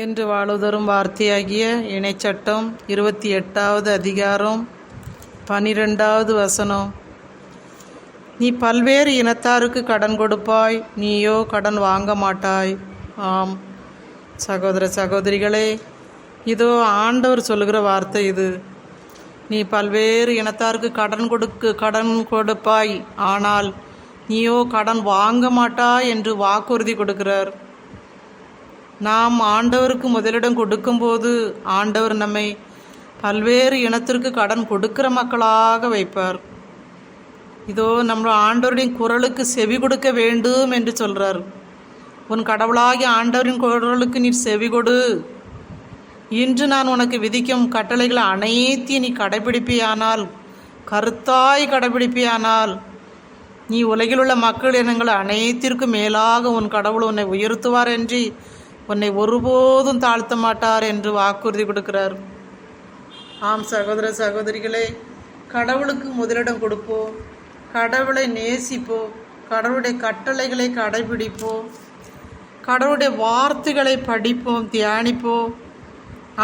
என்று வாழுதரும் வார்த்தையாகிய இணைச்சட்டம் 28வது அதிகாரம் 12வது வசனம். நீ பல்வேறு இனத்தாருக்கு கடன் கொடுப்பாய், நீயோ கடன் வாங்க மாட்டாய். ஆம் சகோதர சகோதரிகளே, இதோ ஆண்டவர் சொல்லுகிற வார்த்தை இது. நீ பல்வேறு இனத்தாருக்கு கடன் கொடுப்பாய், ஆனால் நீயோ கடன் வாங்க மாட்டாய் என்று வாக்குறுதி கொடுக்கிறார். நாம் ஆண்டவருக்கு முதலிடம் கொடுக்கும்போது ஆண்டவர் நம்மை பல்வேறு இனத்திற்கு கடன் கொடுக்கிற மக்களாக வைப்பார். இதோ நம்ம ஆண்டவருடைய குரலுக்கு செவி கொடுக்க வேண்டும் என்று சொல்கிறார். உன் கடவுளாகிய ஆண்டவரின் குரலுக்கு நீ செவி கொடு. இன்று நான் உனக்கு விதிக்கும் கட்டளைகளை அனைத்தையும் நீ கடைபிடிப்பியானால், கருத்தாய் கடைபிடிப்பியானால், நீ உலகில் உள்ள மக்கள் இனங்கள் அனைத்திற்கும் மேலாக உன் கடவுள் உன்னை உயர்த்துவார் என்று உன்னை ஒருபோதும் தாழ்த்த மாட்டார் என்று வாக்குறுதி கொடுக்கிறார். ஆம் சகோதர சகோதரிகளே, கடவுளுக்கு முதலிடம் கொடுப்போம், கடவுளை நேசிப்போம், கடவுளுடைய கட்டளைகளை கடைபிடிப்போம், கடவுளுடைய வார்த்தைகளை படிப்போம், தியானிப்போம்,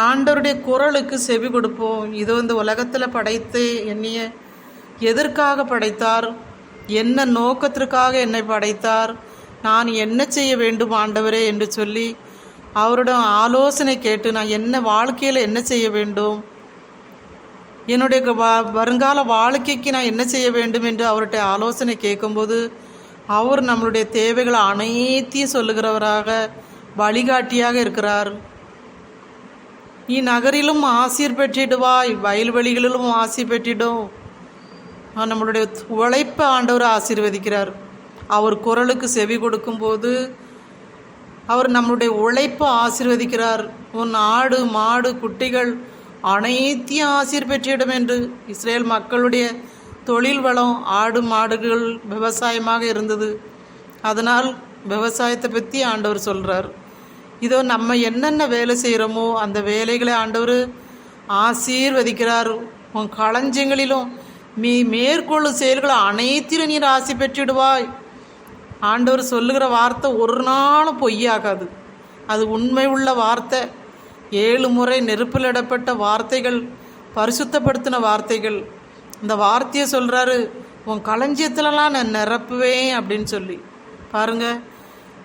ஆண்டவருடைய குரலுக்கு செவி கொடுப்போம். இதோ இந்த உலகத்தில் படைத்து என்னைய எதற்காக படைத்தார், என்ன நோக்கத்திற்காக என்னை படைத்தார், நான் என்ன செய்ய வேண்டும் ஆண்டவரே என்று சொல்லி அவரிடம் ஆலோசனை கேட்டு நான் என்ன வாழ்க்கையில் என்ன செய்ய வேண்டும், என்னுடைய வருங்கால வாழ்க்கைக்கு நான் என்ன செய்ய வேண்டும் என்று அவர்கிட்ட ஆலோசனை கேட்கும்போது அவர் நம்மளுடைய தேவைகளை அனைத்தையும் சொல்லுகிறவராக வழிகாட்டியாக இருக்கிறார். நீ நகரிலும் ஆசீர் பெற்றிடுவாய், வயல்வெளிகளிலும் ஆசீர் பெற்றிடும். நம்மளுடைய உழைப்பை ஆண்டவர் ஆசீர்வதிக்கிறார். அவர் குரலுக்கு செவி கொடுக்கும்போது அவர் நம்மளுடைய உழைப்பை ஆசீர்வதிக்கிறார். உன் ஆடு மாடு குட்டிகள் அனைத்தையும் ஆசீர் பெற்றிடும் என்று. இஸ்ரேல் மக்களுடைய தொழில் வளம் ஆடு மாடுகள் விவசாயமாக இருந்தது. அதனால் விவசாயத்தை பற்றி ஆண்டவர் சொல்கிறார். இதோ நம்ம என்னென்ன வேலை செய்கிறோமோ அந்த வேலைகளை ஆண்டவர் ஆசீர்வதிக்கிறார். உன் களஞ்சியங்களிலும் நீ மேற்கொள்ளும் செயல்களை அனைத்திலும் நீர் ஆசி பெற்றிடுவாய். ஆண்டவர் சொல்லுகிற வார்த்தை ஒரு நாளும் பொய்யாகாது. அது உண்மை உள்ள வார்த்தை. 7 முறை நெருப்பில் இடப்பட்ட வார்த்தைகள், பரிசுத்தப்படுத்தின வார்த்தைகள். இந்த வார்த்தையை சொல்கிறாரு, உன் களஞ்சியத்திலலாம் நான் நிரப்புவேன் அப்படின்னு சொல்லி. பாருங்கள்,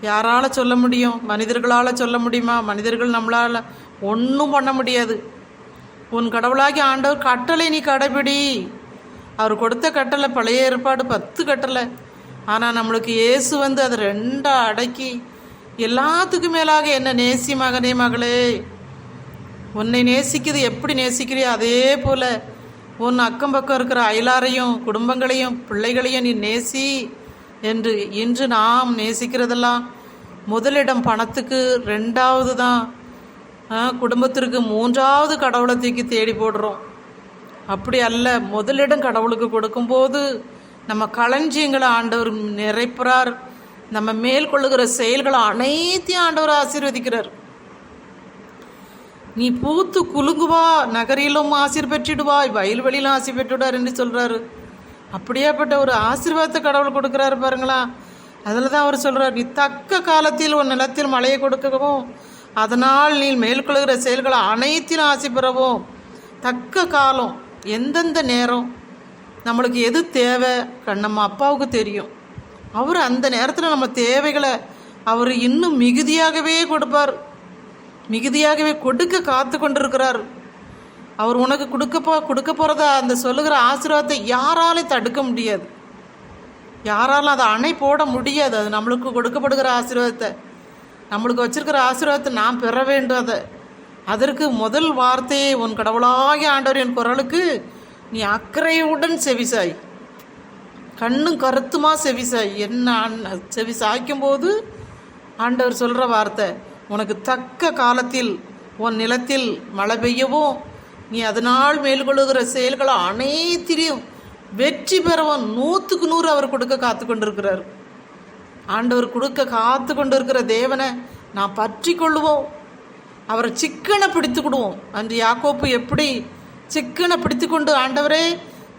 யாரால் சொல்ல முடியும்? மனிதர்களால் சொல்ல முடியுமா? மனிதர்கள் நம்மளால் ஒன்றும் பண்ண முடியாது. உன் கடவுளாகி ஆண்டவர் கட்டளை நீ கடைபிடி. அவர் கொடுத்த கட்டளை பழைய ஏற்பாடு 10 கட்டளை. ஆனால் நம்மளுக்கு இயேசு வந்து அதை 2 அடக்கி எல்லாத்துக்கும் மேலாக என்ன நேசி மகனே மகளே, உன்னை நேசிக்கிறது எப்படி நேசிக்கிறியோ அதே போல் உன் அக்கம் பக்கம் இருக்கிற அயலாரையும் குடும்பங்களையும் பிள்ளைகளையும் நீ நேசி என்று. இன்று நாம் நேசிக்கிறதெல்லாம் முதலிடம் பணத்துக்கு, 2வது தான் குடும்பத்திற்கு, 3வது கடவுளை தூக்கி தேடி போடுறோம். அப்படி அல்ல. முதலிடம் கடவுளுக்கு கொடுக்கும்போது நம்ம களஞ்சியங்களை ஆண்டவர் நிறைப்புறார். நம்ம மேற்கொள்ளுகிற செயல்களை அனைத்தையும் ஆண்டவர் ஆசீர்வதிக்கிறார். நீ பூத்து குலுங்குவா, நகரிலும் ஆசீர் பெற்றிடுவாய், வயல்வெளியிலும் ஆசீர் பெற்றுடுவார் என்று சொல்கிறாரு. அப்படியாப்பட்ட ஒரு ஆசீர்வாதத்தை கடவுள் கொடுக்குறாரு பாருங்களா. அதில் தான் அவர் சொல்கிறார், நீ தக்க காலத்தில் உன் நிலத்தில் மழையை கொடுக்கவும், அதனால் நீ மேற்கொள்கிற செயல்களை அனைத்திலும் ஆசி பெறவும். தக்க காலம், எந்தெந்த நேரம் நம்மளுக்கு எது தேவை நம்ம அப்பாவுக்கு தெரியும். அவர் அந்த நேரத்தில் நம்ம தேவைகளை அவர் இன்னும் மிகுதியாகவே கொடுப்பார். மிகுதியாகவே கொடுக்க காத்து கொண்டிருக்கிறார். அவர் உனக்கு கொடுக்க போகிறத அந்த சொல்லுகிற ஆசீர்வாதத்தை யாராலையும் தடுக்க முடியாது. யாராலும் அதை அணை போட முடியாது. அது நம்மளுக்கு கொடுக்கப்படுகிற ஆசீர்வாதத்தை, நம்மளுக்கு வச்சிருக்கிற ஆசீர்வாதத்தை நாம் பெற வேண்டும். அதற்கு முதல் வார்த்தையே, உன் கடவுளாகிய ஆண்டவரின் குரலுக்கு நீ அக்கறையுடன் செவிசாய், கண்ணும் கருத்துமா செவிசாய். என்ன செவி சாய்க்கும்போது ஆண்டவர் சொல்கிற வார்த்தை, உனக்கு தக்க காலத்தில் உன் நிலத்தில் மழை பெய்யவும், நீ அதனால் மேற்கொள்ளுகிற செயல்களை அனைத்திலையும் வெற்றி பெறவும் 100க்கு 100 அவர் கொடுக்க காத்து கொண்டிருக்கிறார். ஆண்டவர் கொடுக்க காத்து கொண்டு இருக்கிற தேவனை நான் பற்றி கொள்ளுவோம், அவரை சிக்கனை பிடித்துக்கிடுவோம். அன்று யாக்கோப்பு எப்படி சிக்கனை பிடித்து கொண்டு, ஆண்டவரே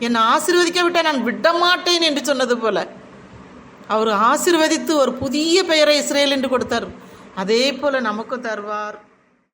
என்னை ஆசீர்வதிக்க விட்டால் நான் விட மாட்டேன் என்று சொன்னது போல அவர் ஆசீர்வதித்து ஒரு புதிய பெயரை இஸ்ரேல் என்று கொடுத்தார். அதே போல் நமக்கும் தருவார்.